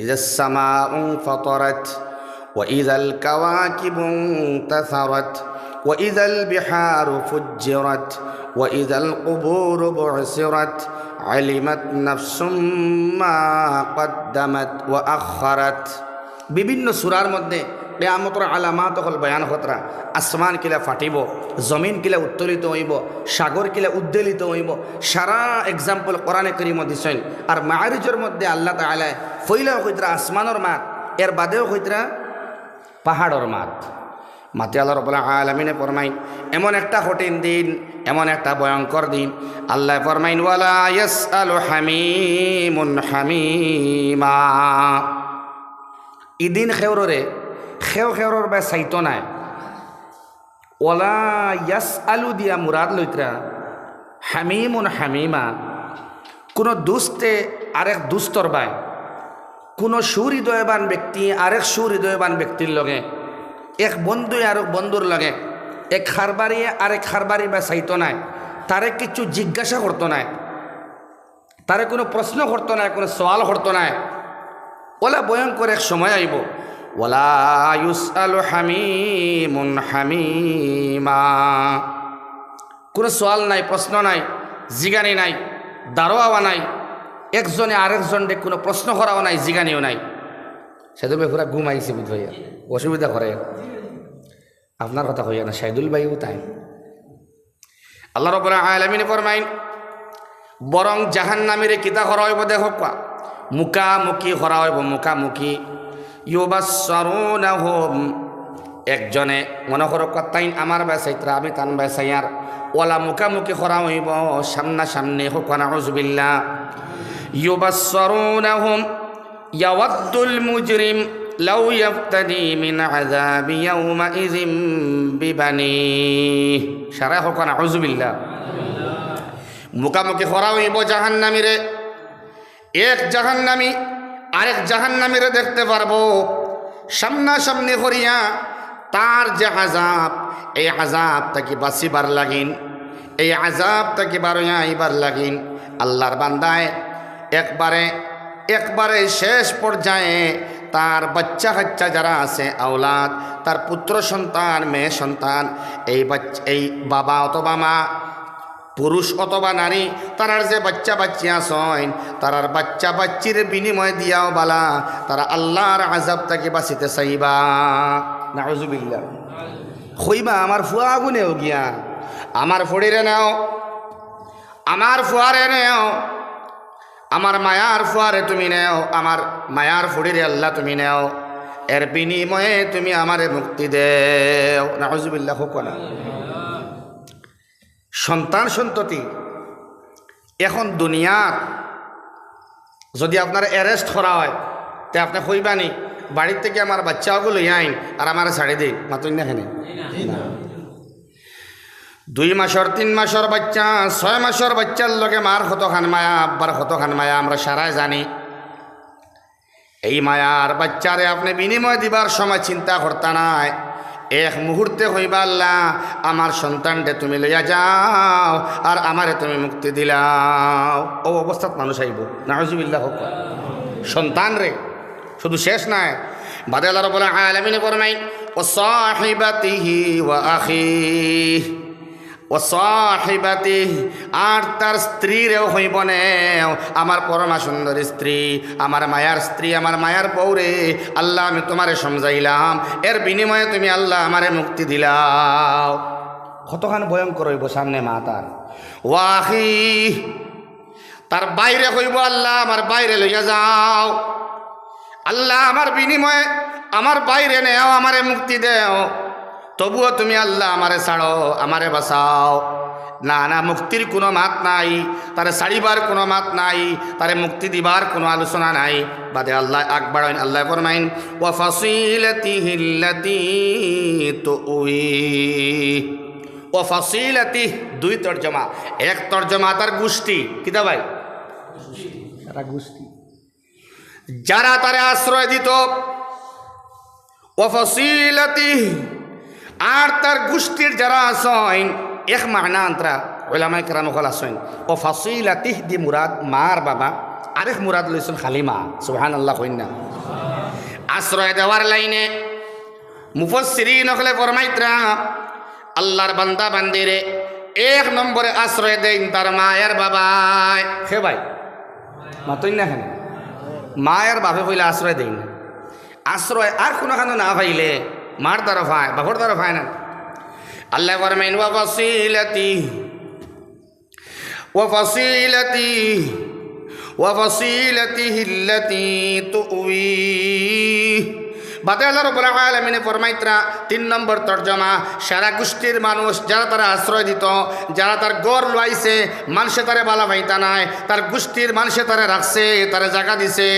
ইযাস সামাউ ফাতারাত ওয়া ইযাল কাওয়াকিবু ইনতাসারাত ওয়া ইযাল বিহারু ফুজ্জিরাত ওয়া ইযাল কুবুরু বু'সিরাত আলিমাত নাফসুম মা কদ্দামাত ওয়া আখারাত। বিভিন্ন সূরার মধ্যে কিয়ামতের আলামাত হল বয়ান হতরা। আসমান কিলা ফাটিব, জমিন কিলা উত্তোলিত হইব, সাগর কিলা উদ্বেলিত হইব, সারা এক্সাম্পল কোরআনে কারীমে দিছেন। আর মাআরিজের মধ্যে আল্লাহ তাআলা ফইলা কইতরা আসমানের মাত, এর বাদেও কইতরা পাহাড়ের মাত। মাতে আল্লাহ রাব্বুল আলামিনে ফরমাইন এমন একটা কঠিন দিন, এমন একটা ভয়ঙ্কর দিন। আল্লাহ ফরমাইন ওয়ালা ইয়াসআলু হামিমুন হামিমা। ইদিন খেওরে খেওর বা চাইতো নাই। ওলা ইয়াস আলু দিয়া মুরাদ লইতরা হামিমুন হামিমা। কোনো দুস্তে আরেক দুস্তর বাই, কোনো সুহৃদয়বান ব্যক্তি আরেক সুহৃদয়বান ব্যক্তির লগে, এক বন্ধুয়ে আরেক বন্ধুর লগে, এক খারবারিয়ে আরেক খারবারি বা চাইতো নাই। তারে কিছু জিজ্ঞাসা করতো নাই, তারে কোনো প্রশ্ন করতো নাই, কোনো সওয়াল করতো নাই। ওলা ভয়ঙ্কর এক সময় আইব ওয়ালা ইউসআলু হামিমুন হামিমা। কোনো সওয়াল নাই, প্রশ্ন নাই, জিগানি নাই, দাঁড়াওয়া নাই, একজনে আরেকজনকে কোনো প্রশ্ন করাও নাই, জিগানিও নাই। সাইদুল ভাই পুরা ঘুমাইছে বুধ ভাইয়া, অসুবিধা করে। আপনার কথা হইয়া না, সাইদুল ভাইও তাই। আল্লাহ রাব্বুল আলামিন ফরমাইন বরং জাহান্নামীরে কিতা করা হইব দেখো, মুখামুখি করা হইব, মুখামুখি। ইউবাসসারুনাহুম, একজনে মনে করো কতাইন আমার বেসাইত্রা আমি তান বেসাইয়ার, ওলা মুখামুখি করা হইব, সামনা সামনে হোক। নাউযুবিল্লাহ। ইউবাসসারুনাহুম ইয়াওয়াদ্দুল মুজরিম লাউ ইয়াফতাদি মিন আযাবি ইয়াউমাইযিম বিবানিহি। সারা হোক নাউযুবিল্লাহ। মুখামুখি করা হইব জাহান্নামীরে। এক জাহান্নামী আরেক জাহান্নামীরে দেখতে পারবো সামনাসামনি করিয়া। তার যে আযাব, এই আযাব তাকে বাঁচিবার লাগিন, এই আযাব তাকে বারোয়াইবার লাগিন আল্লাহর বান্দায় একবারে শেষ পর্যায়ে তার বাচ্চা কাচ্চা যারা আছে, আওলাদ, তার পুত্র সন্তান, মেয়ে সন্তান, এই বাবা অথবা মা, পুরুষ অথবা নারী, তারার যে বাচ্চা বাচ্চি আসেন, তারার বাচ্চা বাচ্চির বিনিময় দিয়াও বালা তারা আল্লাহর আযাব থেকে বাঁচিতে চাইবা। নাউযুবিল্লাহ। কইবা আমার ফুয়া আগুনেও গিয়া, আমার ফড়িরে নেও, আমার ফুয়ারে নেও, আমার মায়ার ফুয়ারে তুমি নেও, আমার মায়ার ফড়িরে আল্লাহ তুমি নেও, এর বিনিময়ে তুমি আমারে মুক্তি দেও। নাউযুবিল্লাহ। হোক না সন্তান সন্ততি এখন দুনিয়াত যদি আপনার অ্যারেস্ট করা হয়, তে আপনি কইবানি বাড়ির থেকে আমার বাচ্চাগুলো আইন আর আমার ছাড়ি দিন, মাতুন না এখানে। 2 মাসের 3 মাসের বাচ্চা, 6 মাসের বাচ্চার লগে মার কতখান মায়া, আব্বার কতখান মায়া আমরা সারাই জানি। এই মায়ার বাচ্চারে আপনি বিনিময় দিবার সময় চিন্তা করতে নাই, এক মুহূর্তে হইবা আল্লাহ আমার সন্তানকে তুমি লইয়া যাও আর আমারে তুমি মুক্তি দিলাও। ও অবস্থাত মানুষ আইব। নাউযুবিল্লাহ। হোক সন্তান রে শুধু শেষ নাই, বাদে আল্লাহ রাব্বুল আলামিন ফরমাই ওয়া সাহিবাতিহি ওয়া আখিহি ওয়া সাহিবাতিহি, আর তার স্ত্রীরেও হইব নেও, আমার পরমা সুন্দরী স্ত্রী, আমার মায়ার স্ত্রী, আমার মায়ার বউরে আল্লাহ আমি তোমারে সমঝাইলাম, এর বিনিময়ে তুমি আল্লাহ আমারে মুক্তি দিলাও। কতখান ভয়ঙ্কর হইব সামনে মা তার। ওয়া আখিহি, তার বাইরে হইব আল্লাহ আমার বাইরে লইয়া যাও, আল্লাহ আমার বিনিময়ে আমার বাইরে নেও, আমারে মুক্তি দেও। তবুও তুমি আল্লাহ আমারে ছাড়ো, আমারে বাঁচাও। না না, মুক্তির কোনো মাত নাই, তারে ছাড়িবার কোনো মাত নাই, তারে মুক্তি দিবার কোনো আলোচনা নাই। বাদে আল্লাহ আকবর আল্লাহ ফরমাইন ওয়া ফাসিলাতিহি আল্লাতী তুঈ। ওয়া ফাসিলাতিহি 2 তর্জমা, এক তর্জমা তার গোষ্ঠী, কিতা ভাই? তারা গোষ্ঠী যারা তারে আশ্রয় দিত। ওয়া ফাসিলাতিহি, আর তার গোষ্ঠীর যারা আসেন, এক মানা আন্তরা ওলামায়ে কেরাম হল আসেন। ও ফাসিলাতিহি দি মুরাদ মার বাবা, আরেক মুরাদ লইছেন খালিমা। সুবহানাল্লাহ। কইনা আশ্রয় দেওয়ার লাইনে মুফাসসিরিন হলে ফরমাইতরা আল্লাহর বান্দা বান্দিরে এক নম্বরে আশ্রয় দেন তার মায়ের বাবায়। হে ভাই মাতই না হেন মায়ের বাপে হইলে আশ্রয় দেই না। আশ্রয় আর কোনোখানে না পাইলে মার দ্বারা পায় বাপর দ্বারা পায় না। আল্লাহ ফরমাইন ওয়া ফাসিলাতিহি আল্লাতী তুউই। বাদে আল্লাহ রাব্বুল আলামিন ফরমাইতরা 3 নম্বর তরজমা সারা গোষ্ঠীর মানুষ যারা তারা আশ্রয় দিত, যারা তার গড় লইছে মানুষে তারে বালা পাইতা নাই, তার গোষ্ঠীর মানুষে তারে রাখছে, তারে জায়গা দিছে,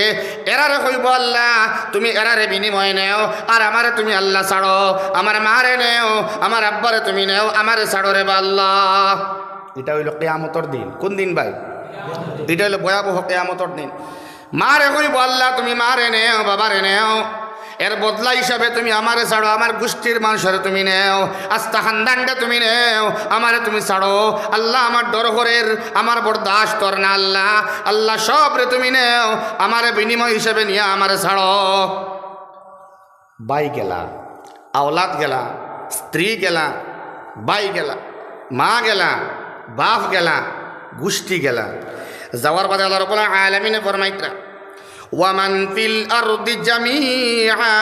এরারে কইব আল্লাহ তুমি এরারে বিনিময় নেও আর আমারে তুমি আল্লাহ ছাড়ো, আমার মারে নেও, আমার আব্বারে তুমি নেও, আমারে ছাড়ো রে বা আল্লাহ। এটা হইল কিয়ামতের দিন। কোন দিন ভাই? এটা হইল ভয়াবহ কিয়ামতের দিন। মারে কইব আল্লাহ তুমি মারে নেও, বাবারে নেও, এর বদলা হিসাবে তুমি আমারে ছাড়ো, আমার গোষ্ঠীর মানুষের তুমি নেও, আস্তা খানদানটা তুমি নেও, আমারে তুমি ছাড়ো। আল্লাহ আমার ডরহরের আমার বরদাস্ত তোর না আল্লাহ, আল্লাহ সব রে তুমি নেও, আমারে বিনিময় হিসাবে নিয়ে আমারে ছাড়ো। বাই গেলা, আওলাদ গেলা, স্ত্রী গেলা, বাই গেলা, মা গেলা, বাপ গেলা, গোষ্ঠী গেলা। যাওয়ার বাদে আল্লাহ রাব্বুল আলামিন ফরমাইতরা ওয়ামান ফিল আরদি জামিআ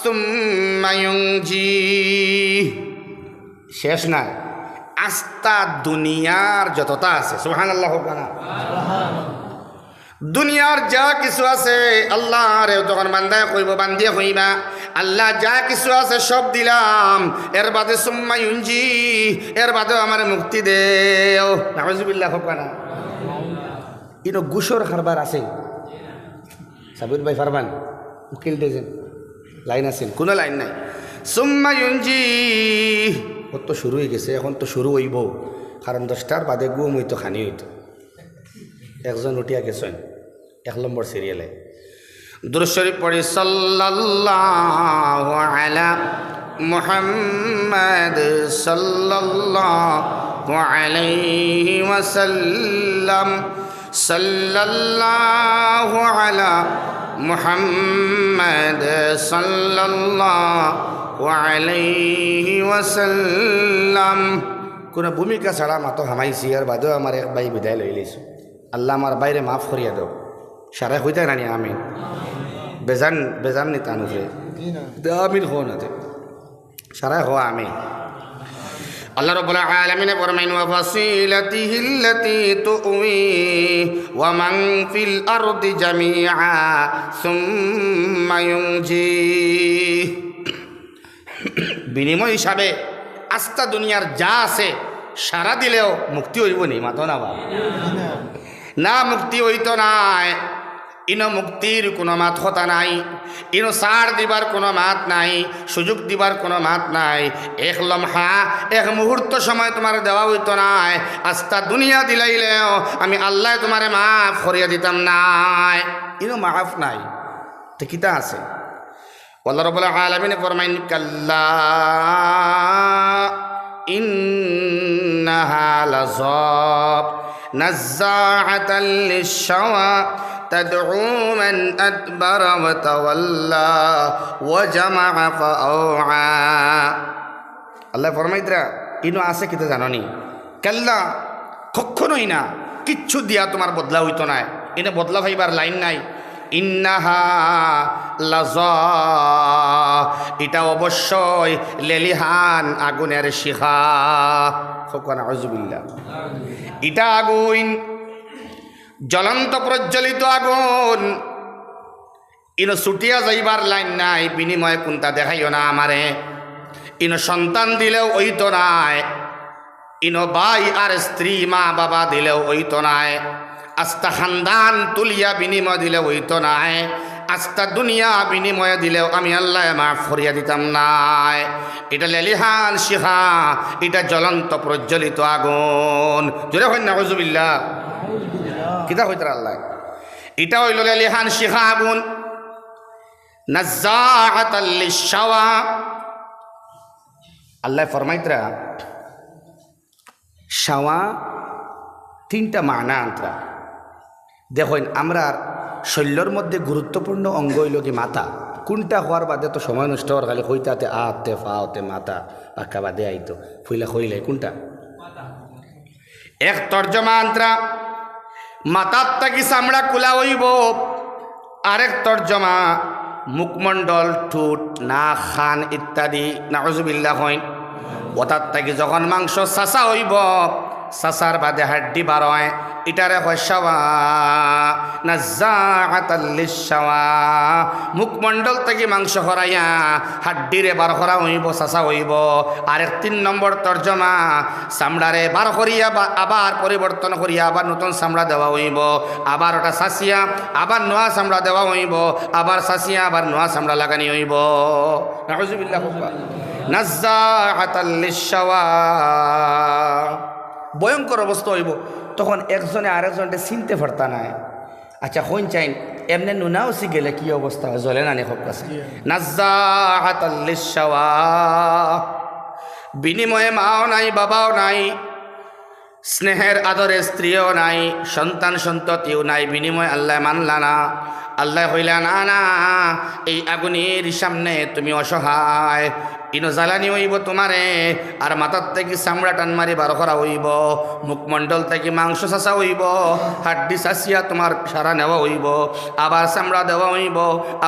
সুম্মা ইউনজি। শেষ না, আস্তা দুনিয়ার যতটা আছে, সুবহানাল্লাহ হোক না, দুনিয়ার যা কিছু আছে আল্লাহ রে যখন বান্দায় কইব বান্দিয়ে কইবা আল্লাহ যা কিছু আছে সব দিলাম, এর বাদে সুম্মা ইউনজি, এর বাদে আমার মুক্তি দেও। নাউজুবিল্লাহ হোক না। ইনো গুসর খারবার আছে সাবির ভাই ফারমান উকিল দিয়েছেন লাইন আছেন, কোনো লাইন নাই। সুম্মা ইউনজি ও তো শুরু হয়ে গেছে, এখন তো শুরু হইব, কারণ 10টার বাদে গুম হইতো খানি হইতো। একজন উঠিয়া গেছেন 1 নম্বর সিরিয়ালে। দুরূদ শরীফ পড়ি সাল্লাল্লাহু আলা মুহাম্মাদ সাল্লাল্লাহু আলাইহি ওয়াসাল্লাম, সাল্লাল্লাহু আলা মুহাম্মাদ সাল্লাল্লাহু আলাইহি ওয়াসাল্লাম। কোনো ভূমিকা ছাড়া মাতো হামাইছি, আর বাদেও আমার এক ভাই বিদায় লই লইছো। আল্লাহ আমার বাইরে মাফ করিয়া দাও। সারা হইতে নানি আমিন। বেজান বেজান নি তানুফে আমিন হো না সারা হো আমিন। আল্লাহ রাব্বুল আলামিন ফরমাইন ওয়া ফাসিলাতিহি আল্লাতী তুউই ওয়া মান ফিল আরদি জামিআ সুম্মা ইউনজি। বিনিময় হিসাবে আস্তা দুনিয়ার যা আছে সারা দিলেও মুক্তি হইব নি? মাতো না বা না, মুক্তি হইতো নাই। ইনো মুক্তির কোনো মাত কথা নাই, ইনো সার দিবার কোনো মাত নাই, সুযোগ দিবার কোনো মাত নাই। এক লম্হা এক মুহূর্ত সময় তোমার দেওয়া হইতো নাই। আস্তা দুনিয়া দিলাইলেও আমি আল্লাহ তোমারে মাফ করিয়া দিতাম নাই। ইনো মাফ নাই তো কিতা আছে? আল্লাহ রাব্বুল আলামিন ফরমাইন কাল্লা ইন্নাহা লাযাব নাযাআতাল লিশ-শাওয়া তাদউ মান আদবারা ওয়া তাওয়াল্লা ওয়া জামাআ ফাআওয়া। আল্লাহ ফরমাইতরা ইনো আছে কিতা জাননি? কাল্লা কখনোই না, কিচ্ছু দিয়া তোমার বদলা হইতো না। এনে বদলা ভাইবার লাইন নাই। ইন্নাহা লাযা, এটা অবশ্যই লেলিহান আগুনের শিখা। ফকানা আউযুবিল্লাহ, এটা আগুন, জ্বলন্ত প্রজ্বলিত আগুন। ইনো ছুটিয়া যাইবার লাইন নাই। বিনিময়ে কোনটা দেখাইও না আমারে। ইনো সন্তান দিলেও ওইতো নাই, ইনো ভাই আর স্ত্রী মা বাবা দিলেও ওইতো নাই, আস্তা খানদান তুলিয়া বিনিময় দিলেও ওইতো নাই, আস্তা দুনিয়া বিনিময়ে দিলেও আমি আল্লাহ মাফ করিয়া দিতাম নাই। এটা লেলিহান শিখা, এটা জ্বলন্ত প্রজ্বলিত আগুন। জোরে হয় না নাউযুবিল্লাহ, কিতা হইতার আল্লাহ? এটা হইল লেলিহান শিখা আগুন। নাযাআতাল লিশ-শাওয়া, আল্লাহ ফরমাইতরা শাওয়া 3টা মানা আন্তরা। দেখুন আমরা শৈল্যর মধ্যে গুরুত্বপূর্ণ অঙ্গ হইল কি মাথা। কোনটা হওয়ার বাদে তো সময় নষ্ট হওয়ার খালি হইতাতে আতে ফাওতে মাথা পাক্কা বাদে আইতো ফুইলা হইলে কোনটা এক তর্জমা আন্ত্রা মাথার থাকি চামড়া কুলা হইব, আরেক তর্জমা মুখমণ্ডল ঠোঁট না খান ইত্যাদি নাউজুবিল্লাহ হইন। ওটার থাকি যখন মাংস চাচা হইব চাচার বাদে হাড্ডি বার হয়, ইটারে হয় শাওয়া নাজ্জাআতাল লিশশাওয়া। মুখমণ্ডল থেকে মাংস হরাইয়া হাড্ডিরে বার করা হইব চাচা হইব। আরেক 3 নম্বর তর্জমা চামড়ারে বার করিয়া বা আবার পরিবর্তন করিয়া আবার নতুন চামড়া দেওয়া হইব, আবার ওটা চাচিয়া আবার নোয়া চামড়া দেওয়া হইব, আবার চাচিয়া আবার নোয়া চামড়া লাগানি হইব। নাউজুবিল্লাহ নাজ্জাআতাল লিশশাওয়া। ভয়ঙ্কর অবস্থা হইব, তখন একজনে আরেকজনকে চিনতে পারতা নাই। আচ্ছা হইন চাইন এমনি নুনাওসি গেলে কি অবস্থা হয় জ্বলে না নে সব কাছে। নাজ্জাআতাল লিশশাওয়া। বিনিময়ে মাও নাই বাবাও নাই, স্নেহের আদরে স্ত্রীও নাই, সন্তান সন্ততিও নাই, বিনিময়ে আল্লাহ মানলা না। আল্লাহ হইলা না না, এই আগুনের সামনে তুমি অসহায়, ইনো জ্বালানি হইব তোমারে, আর মাথার থেকে চামড়া টান মারি বার করা হইব, মুখমণ্ডল থেকে মাংস চাচা হইব, হাড্ডি চাচিয়া তোমার সারা নেওয়া হইব, আবার চামড়া দেওয়া হইব,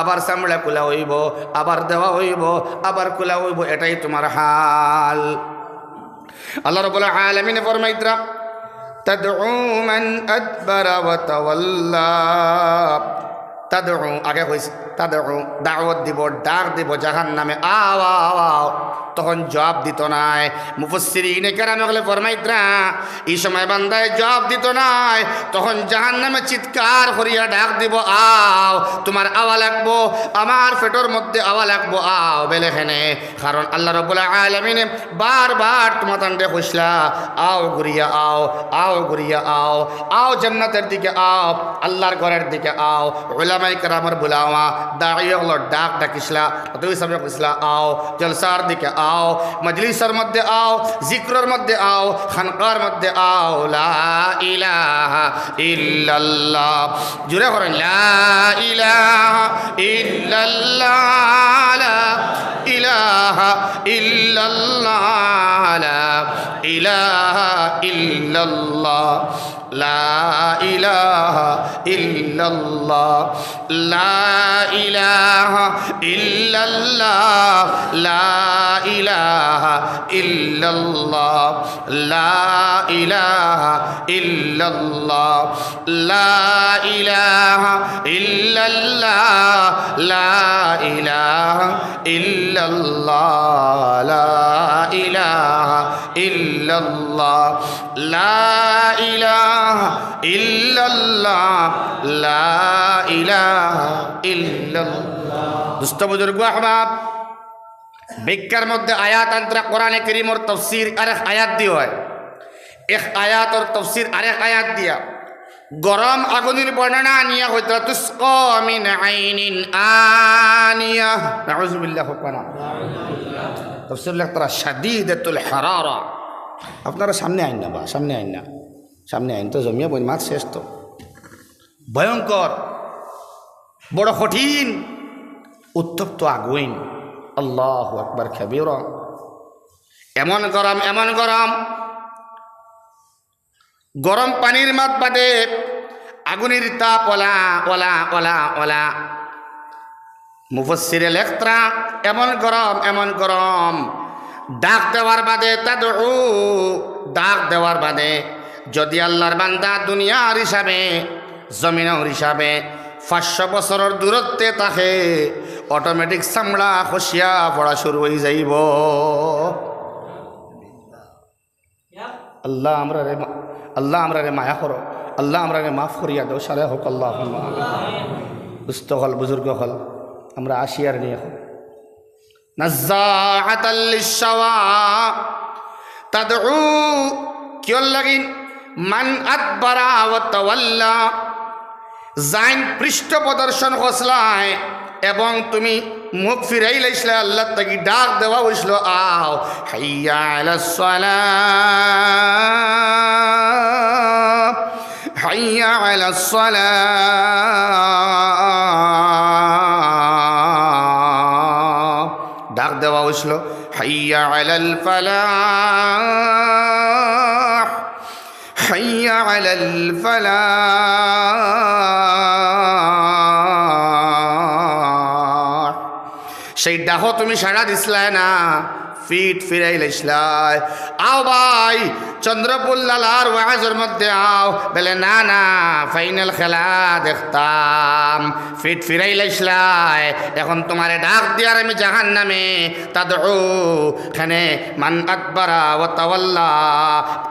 আবার চামড়া খোলা হইব, আবার দেওয়া হইব, আবার খোলা হইব। এটাই তোমার হাল। আল্লাহ রাব্বুল আলামিন ফরমাইতরা তাদউ মান আদবারা ওয়া তাওয়াল্লা। তাদউ আগে হইছে তাদউ দাওয়াত দিব, ডাক দিব জাহান্নামে আও আও আও, তখন জবাব দিত নাই। মুফাসসিরিনে কেরামে বলে ফরমাইতরা এই সময় বান্দায় জবাব দিত নাই, তখন জাহান্নামে চিৎকার করিয়া ডাক দিব আও তোমার আওয়া লাগবো, আমার পেটের মধ্যে আওয়া লাগবো, আও বেলেখানে। কারণ আল্লাহ রাব্বুল আলামিন বারবার তোমার তান্ডে কইসলা আও ঘুরিয়া আও, আও ঘুরিয়া আও, আও জান্নাতের দিকে আও, আল্লাহর ঘরের দিকে আও। উলামায়ে কেরামের বুলাওয়া দাঁড়িয়ে হলো ডাক ডাকিসলা, তুই সবে কইসলা আও জলসার দিকে আও, মজলিসের মধ্যে আও, জিক্রের মধ্যে আও, খানকার মধ্যে আও। লা ইলাহা ইল্লাল্লাহ, জুড়ে করেন লা ইলাহা ইল্লাল্লাহ, লা ইলাহা ইল্লাল্লাহ, লা ইলাহা ইল্লাল্লাহ, লা ইলাহা ইল্লাল্লাহ, লা ইলাহা ইল্লাল্লাহ, লা ইলাহা ইল্লাল্লাহ, লা ইলাহা ইল্লাল্লাহ, লা ইলাহা ইল্লাল্লাহ, লা ইলাহা ইল্লাল্লাহ, লা ইলাহা ইল্লাল্লাহ, লা ইলাহা ইল্লাল্লাহ, লা ইলাহা ইল্লাল্লাহ। দুস্থ বুজুর্গ আহবাব, ভিক্ষার মধ্যে আয়াত আন্তরা কোরআনে কারীমের তাফসীর আরেক আয়াত দিয়ে হয়, এক আয়াতর তাফসীর আরেক আয়াত দিয়া। গরম আগুনের বর্ণনা আনিয়া হইতা তুসকা মিন আইনিন আনিয়া। নাউযুবিল্লাহ হুকমানা তাফসীর লেখতরা শাদীদাতুল হারারা। আপনারা সামনে আইন না, বা সামনে আইন না, সামনে আইন তো জমিয়া বই মাছ শেষ তো। ভয়ঙ্কর বড় কঠিন উত্তপ্ত আগুন। আল্লাহু আকবার কাবীরা। এমন গরম, এমন গরম, গরম পানির মাত বাদে আগুনের তাপ ওলা ওলা ওলা ওলা। মুফাসসিরে লেখতরা এমন গরম, এমন গরম, ডাক দেওয়ার বাদে তাদউ, ডাক দেওয়ার বাদে যদি আল্লাহর বান্দা দুনিয়ার হিসাবে জমিনের হিসাবে 500 বছরের দূরত্বে থাকে, অটোমেটিক চামড়া খসিয়া পড়া শুরু হয়ে যাইব। আল্লাহ আমরা রে মায়া করো, আল্লাহ আমরা রে মাফ করিয়া দাও, সারে হোক আল্লাহ। দুস্থ হল বুজুর্গ হল, আমরা আসিয়ার নিয়ে হোক। নাজ্জাআতাল লিশশাওয়া তাদউ কিয়ল লাগিন মান আদবারা ওয়া তাওয়াল্লা। জাইন পৃষ্ঠ প্রদর্শন হসলায় এবং তুমি মুখ ফিরাই লাইসলে আল্লাহ তাকে ডাক দেওয়া হইছিল আও হাইয়া আলাস সালাহ, হাইয়া আলাস সালাহ, ডাক দেওয়া হইছিল হাইয়া আলাল ফালাহ, হাইয়া আলাল ফালাহ। সেই ডাহ তুমি সাড়া দিসলাই না, ফিট ফিরাইলাইসলাই, আও ভাই চন্দ্রপুর লালার ওয়াজের মধ্যে আও, বলে না না ফাইনাল খেলা দেখতাম, ফিট ফিরাইলাইসলাই, এখন তোমারে ডাক দিয়ার আমি জাহান্নামে তাদউ খানে মান আকবারা ওয়া তাওয়াল্লা,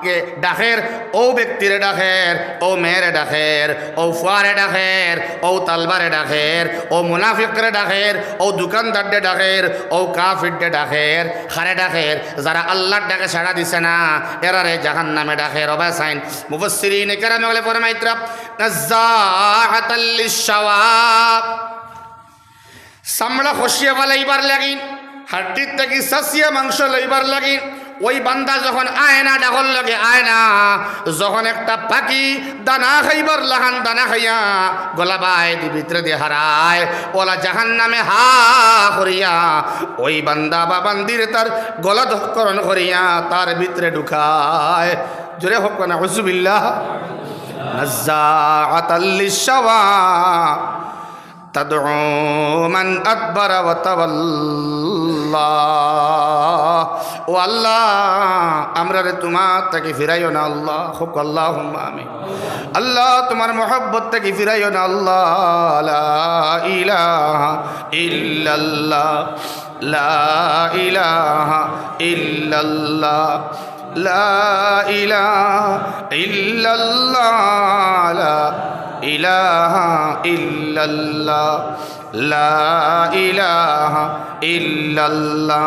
কে ডাকের ও ব্যক্তিরে ডাকের, ও মেয়েরে ডাকের, ও ফুয়ারে ডাকের, ও তালবারে ডাকের, ও মুনাফিকরে ডাকের, ও দোকানদাররে ডাকের, ও কাফিররে ডাকের, খারে ডাকের, যারা আল্লাহর ডাকে সাড়া দিছে না এরারে জাহান্নামে ডাকে। রবা সাইন মুফাসসিরিন কেরামে বলে ফরমাইতরা নাযাআতাল লিশাওয়া, সামড়া খসিয়া ফেলাইবার লাগিন, হাড্ডির থেকে সাসিয়া মাংস লইবার লাগিন, ওই বান্দা যখন আয় না ডাকল লাগে আয় না, যখন একটা পাখি দানা খাইবার লাহান দানা খাইয়া গলা বাই দি ভিতরে দিয়ে হারায়, ওলা জাহান্নামে হা করিয়া ওই বান্দা বা বান্দির তার গলা ধকরণ করিয়া তার ভিতরে ঢুকায়। জোরে হোক না হুজুবিল্লাহ। নাযাআতাল লিশাওয়া তাদউ মান আদবারা ওয়া তাওয়াল্লা। ও আল্লাহ আমরা রে তোমার থেকে ফিরাইও না আল্লাহ, হোক আল্লাহুম্মা আমিন। আল্লাহ তোমার মোহাব্বত থেকে ফিরাইও না আল্লাহ। লা ইলাহা ইল্লাল্লাহ, লা ইলাহা ইল্লাল্লাহ, লা ইলাহা ইল্লাল্লাহ, লা ইলাহা ইল্লাল্লাহ, লা ইলাহা ইল্লাল্লাহ,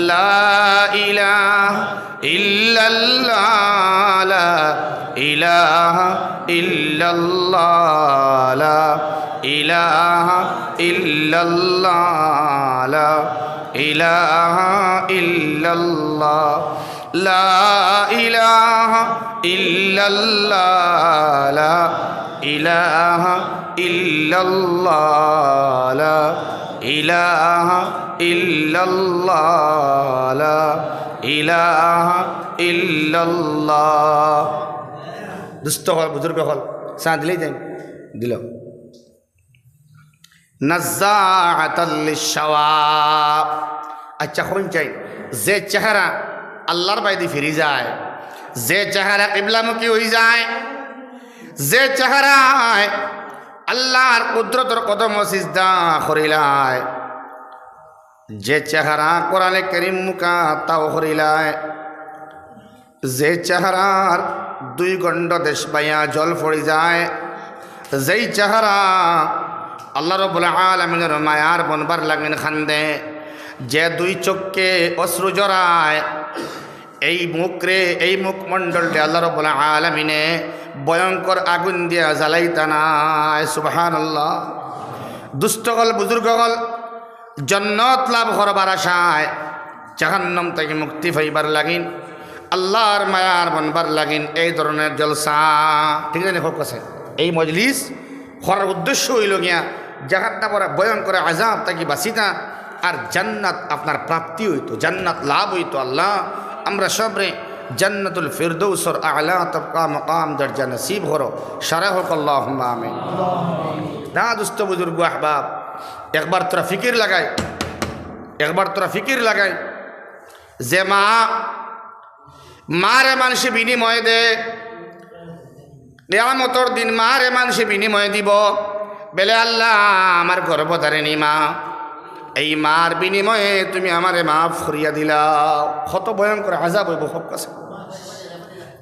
লা ইলাহা ইল্লাল্লাহ, লা ইলাহা ইল্লাল্লাহ, লা ইলাহা ইল্লাল্লাহ, লা ইলাহা ইল্লাল্লাহ, লা ইলাহা ইল্লাল্লাহ, লা ইলাহা ইল্লাল্লাহ, লা ইলাহা ইল্লাল্লাহ, লা ইলাহা ইল্লাল্লাহ। দুস্থ হল বুজুর্গ হল চা দিলেই যাই দিল। নাযাআতাল লিশাওয়া, আচ্ছা কোন চাই যে চেহারা আল্লাহর বাইদি ফিরি যায়, যে চেহারা কিবলামুখী হয়ে যায়, যে চেহারায় আল্লাহর কুদরতের কদম সিজদা করিলায়, যে চেহারা কোরআনে কারীম মুখা তাও করিলায়, যে চেহারার দুই গণ্ড দেশ বাইয়া জল পড়ে যায়, যেই চেহারা আল্লাহ রাব্বুল আলামিনের মায়ার বনবার লাগেন খান্দে, যে দুই চোখকে অশ্রু জড়ায়, এই মুখরে এই মুখমণ্ডলটা আল্লাহ রাব্বুল আলামিনে ভয়ঙ্কর আগুন দিয়া জ্বালাইতানায়। সুবহানাল্লাহ। দুস্থগল বুজুর্গগল জান্নাত লাভ করবার আশায় জাহান্নাম থেকে মুক্তি পাইবার লাগিন, আল্লাহর মায়ার বনবার লাগিন এই ধরনের জলসা, ঠিক আছে হোক আছে। এই মজলিস করার উদ্দেশ্য হইল গিয়া জাহান্নাম পরা ভয়ঙ্কর আযাব থেকে বাঁচিতা আর জান্নাত আপনার প্রাপ্তি হইতো, জান্নাত লাভ হইতো। আল্লাহ আমরা সবরে জান্নাতুল ফিরদৌসর আলা তবকা মকাম দরজা নসিব হরো, সারা হোক আল্লাহুম্মা আমিন। না দুস্থ বুজুর্গ আহবাব, একবার তোরা ফিকির লাগাই, একবার তোরা ফিকির লাগাই যে মারে মানুষে বিনিময় দে, কিয়ামতের দিন মারে মানুষে বিনিময় দিব, বেলে আল্লাহ আমার গর্ভধারিণী মা, এই মার বিনিময়ে তুমি আমারে মাফ করিয়া দিলাও। কত ভয়ঙ্কর আযাব হইব হোক কাছে।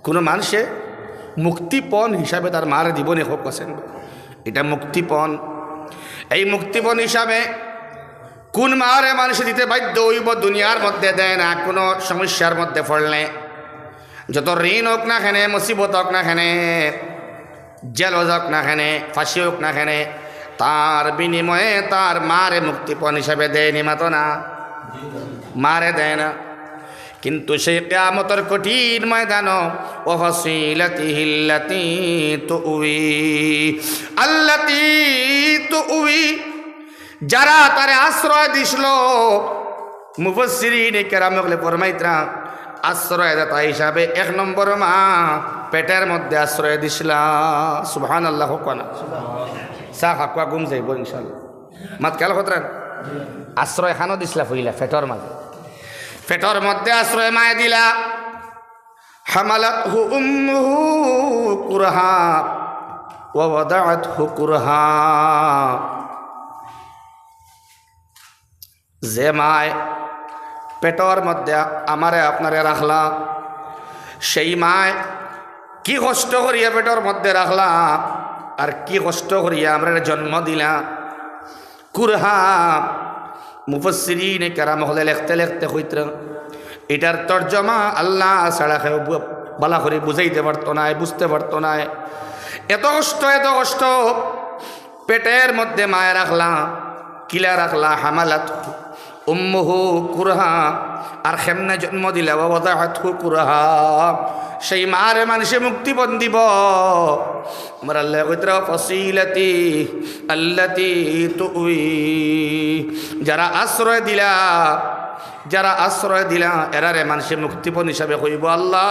কোনো মানুষে মুক্তিপণ হিসাবে তার মারে দিবনে হোক কাছেন, এটা মুক্তিপণ। এই মুক্তিপণ হিসাবে কোন মারে মানুষে দিতে বাধ্য হইব, দুনিয়ার মধ্যে দেয় না। কোনো সমস্যার মধ্যে পড়লে, যত ঋণ হোক না খেনে, মুসিবত হোক না খেনে, জেল হোক না খেনে, ফাঁসি হোক না খেনে, তার বিনিময়ে তার মারে মুক্তিপণ হিসাবে দেয়নি মাতো না, মারে দেয় না। কিন্তু সেই কিয়ামতের কঠিন ময়দানও ও ফাসিলাতিহিল্লাতী তুউই আল্লাতী তুউই, যারা তারে আশ্রয় দিছিল মুফাসসিরিনে কেরাম হলে ফরমাইতরা আশ্রয়দাতা হিসাবে এক নম্বর মা পেটের মধ্যে আশ্রয় দিছিলা। সুবহানাল্লাহ কোনা চা খাকুয়া ঘুম যাইব ইনশাল্লাহ। মাত খেয়াল কতরা আশ্রয় খানো দিছিলা ফইলা পেটর মাঝে, পেটর মধ্যে আশ্রয় মায়ে দিলা। হামালাতহু উম্মুহু কুরহা ওয়া ওয়াদাআতহু কুরহা, যে মায় পেটর মধ্যে আমারে আপনারে রাখলা, সেই মায় কি কষ্ট করিয়া পেটর মধ্যে রাখলা আর কি কষ্ট করিয়া আমরা জন্ম দিলা। কুরহা মুফাসসিরিনে কেরাম হলে লিখতে লিখতে কইতরা এটার তর্জমা আল্লাহ ছাড়া কেউ বালা করে বুঝাইতে পারতো না, বুঝতে পারতো না। এত কষ্ট পেটের মধ্যে মায় রাখলা, কিলা রাখলা। হামালাত উম্মুহু কুরহা, আর খেমনে জন্ম দিলা ওয়া ওয়াদাআতহু কুরহা, সেই মারে মানুষে মুক্তিপণ দিব। আমার আল্লাহ কইতরা ফাসিলাতি আল্লাতী তুউই, যারা আশ্রয় দিলা এরারে মানুষে মুক্তিপণ হিসাবে কইব আল্লাহ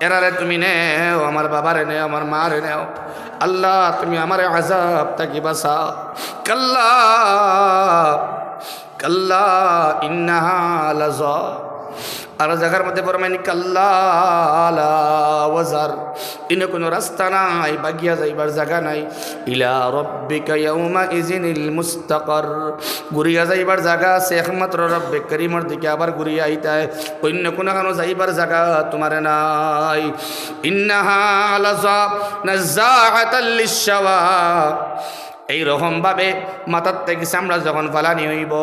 এরারে তুমি নেও, আমার বাবারে নেও, আমার মারে নেও, আল্লাহ তুমি আমার আযাব থাকি বাঁচাও। কাল্লা কাল্লা ইন্নাহা লাযা, আর জায়গার মধ্যে ফরমাইনি কাল্লা লা ওয়াজার, ইনে কোনো রাস্তা নাই, বাগিয়া যাইবার জায়গা নাই। ইলা রাব্বিকা ইয়াউমা ইযিনিল মুস্তাকার, ঘুরিয়া যাইবার জায়গা আছে একমাত্র রব্বে করিমের দিকে, আবার ঘুরিয়া আইতায় অন্য কোনো যাইবার জায়গা তোমার নাই। ইন্নাহা লাযা নাযাআতাল লিশশাওয়া, এইরকমভাবে মাথার থেকে চামড়া যখন ফালানি হইব,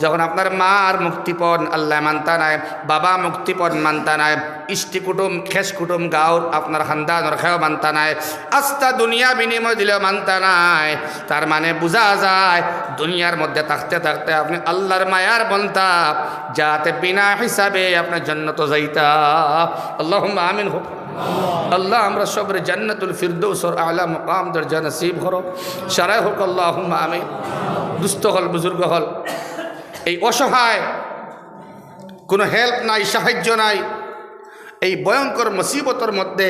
যখন আপনার মার মুক্তিপণ আল্লাহ মানতা নাই, বাবা মুক্তিপণ মানতা নাই, ইষ্টি কুটুম খেস কুটুম গাঁর আপনার খানদানর খেয়েও মানতা নাই, আস্তা দুনিয়া বিনিময় দিলেও মানতা নাই, তার মানে বোঝা যায় দুনিয়ার মধ্যে থাকতে থাকতে আপনি আল্লাহর মায়ার বন্তা, যাতে বিনা হিসাবে আপনার জান্নাত যাইতা। আল্লাহুম্মা আমিন হোক। আল্লাহ আমরা সবরে জান্নাতুল ফিরদৌসর আলা মুকাম দরজা নসিব করো, সারাই হোক। আল্লাহুম্মা আমিন। দুস্থ হল, বুজুর্গ হল, এই অসহায়, কোনো হেল্প নাই, সাহায্য নাই, এই ভয়ঙ্কর মুসিবতের মধ্যে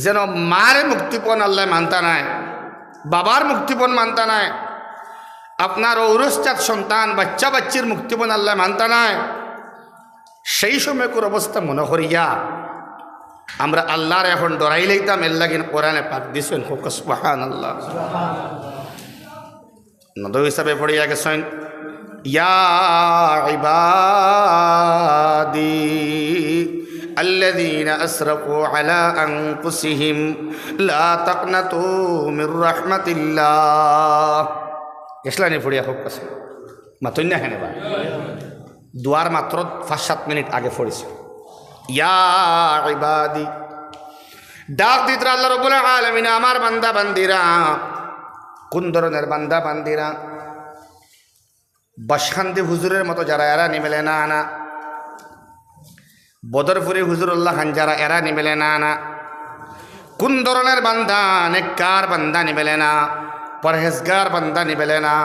যেন মারে মুক্তিপণ আল্লাহ মানতা নাই, বাবার মুক্তিপণ মানতা নাই, আপনার ঔরসজাত সন্তান বাচ্চা বাচ্চির মুক্তিপণ আল্লাহ মানতা নাই, সেই সময়কার অবস্থা মনে করিয়া আমরা আল্লাহর এখন ডরাই লইতাম। এর লাগিন কোরআনে পাক দিছেন হোক সুবহানাল্লাহ। নদী হিসাবে পড়িয়া গেছেন ইয়া ইবাদি আল্লাযীনা আসরাফু আলা আনফুসিহিম লা তাকনাতু মির রাহমাতিল্লাহ। ইসলানি পড়িয়া হোক কাছে মাতই না হেনে বা দুয়ার মাত্র 5-7 মিনিট আগে পড়েছে। ইয়া ইবাদি, ডাক দিতরা আল্লাহ রাব্বুল আলামিন আমার বান্দা বান্দিরা। কোন ধরনের বান্দা বান্দিরা? বাসখান্দি হুজুরের মতো যারা এরা নিমেলে না আনা, বদরপুরি হুজুরুল্লাহ খান যারা এরা নিমেলে না আনা। কোন ধরনের বান্দা? নেককার বান্দা নিবেলে না, পরহেজগার বান্দা নিবেলে না,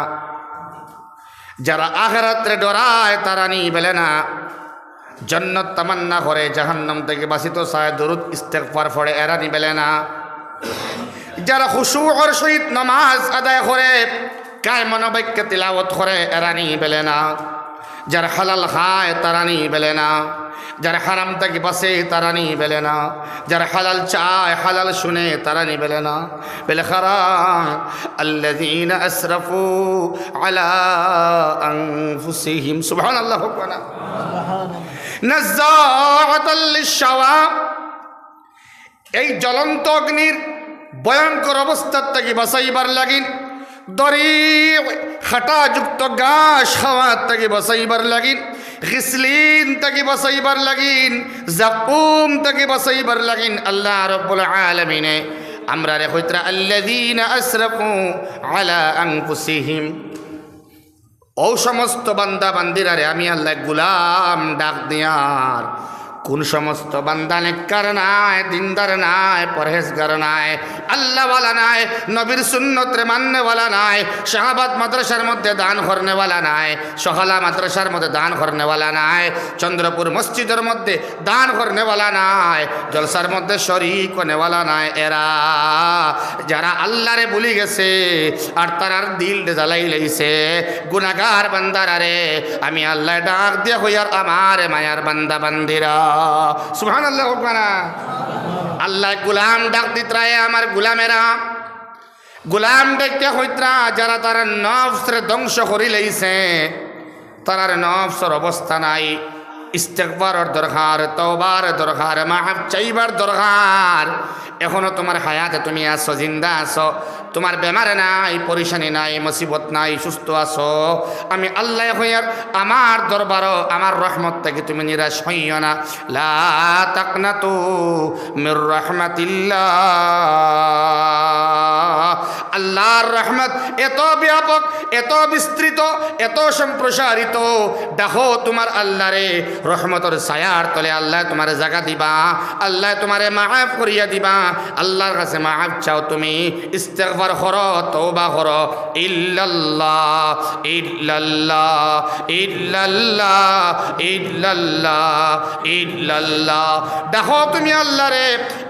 যারা আখিরাতে ডরায় তারা নিবেলে না, জান্নাত তামান্না করে জাহান্নাম থেকে বাঁচিত চায় দরুদ ইস্তেগফার পড়ে এরা নিবেলে না, যারা খুশুর সহিত নামাজ আদায় করে কায় মনোবাক্য তিলাওয়াত করে এরা নিবেলে না, যারা হালাল খায় তারা নিবেলে না, যারা হারাম থেকে বাঁচে তারা নিবেলে না, যারা হালাল চায় হালাল শুনে তারা নিবেলে না। বেলে খারা আল্লাযীনা আসরাফু আলা আনফুসিহিম সুবহানাল্লাহ হুকমানা নাযাআতাল লিশশাওয়া। এই জ্বলন্ত অগ্নির ভয়ঙ্কর অবস্থার থেকে বাঁচাইবার লাগিন, দরি খাটাযুক্ত ঘাস খাওয়ার থেকে বাঁচাইবার লাগিন, খিসলিন থেকে বাঁচাইবার লাগিন, জাকুম থেকে বাঁচাইবার লাগিন আল্লাহ রাব্বুল আলামিনে আমরা রে কইতরা আল্লাযীনা আসরাফু আলা আনফুসিহিম ও সমস্ত বান্দা বান্দিরারে আমি আল্লাহ গুলাম ডাক দিয়ার কোন সমস্ত বান্দা নেককার নাই, দিনদার নাই, পরহেজগার নাই, আল্লাহওয়ালা নাই, নবীর সুন্নতরে মাননেওয়ালা নাই, শাহাবাদ মাদ্রাসার মধ্যে দান করনেওয়ালা নাই, সহলা মাদ্রাসার মধ্যে দান করনেওয়ালা নাই, চন্দ্রপুর মসজিদের মধ্যে দান করনেওয়ালা নাই, জলসার মধ্যে শরীক নেওয়ালা নাই। এরা যারা আল্লাহরে ভুলি গেছে আর তারার দিল জ্বালাই লইছে, গুনাহগার বান্দারারে আমি আল্লাহ ডাক দিয়া হইয়ার আমার মায়ার বান্দা বান্দিরা সুবহানাল্লাহ হোক না। আল্লাহ গুলাম ডাক দিতরায় আমার গুলামেরা, গুলাম দেখতে হইতরা যারা তার নফসরে ধ্বংস করি লইছে, তারার নফসর অবস্থা নাই, ইস্তেগফারের দরকার, তওবার দরকার, মাফ চাইবার দরকার। এখনো তোমার হায়াতে তুমি আছো, জিন্দা আছো, তোমার বেমার নাই, পরিশানি নাই, মুসিবত নাই, সুস্থ আছো, আমি আল্লাহ হইয়ার আমার দরবার আমার রহমত থেকে তুমি নিরাশ হইও না। লা তাকনাতু মির রাহমাতিল্লাহ। আল্লাহর রহমত এত ব্যাপক, এত বিস্তৃত, এত সম্প্রসারিত। দেখো তোমার আল্লাহরে রহমতের ছায়ার তলে আল্লাহ তোমার জায়গা দিবা, আল্লাহ তোমারে মাফ করিয়া দিবা। আল্লাহর কাছে মাফ চাও, তুমি ইস্তেগফার করো, তওবা করো। ইল্লাল্লাহ ইল্লাল্লাহ ইল্লাল্লাহ ইল্লাল্লাহ ইল্লাল্লাহ। দেখো তুমি আল্লাহরে,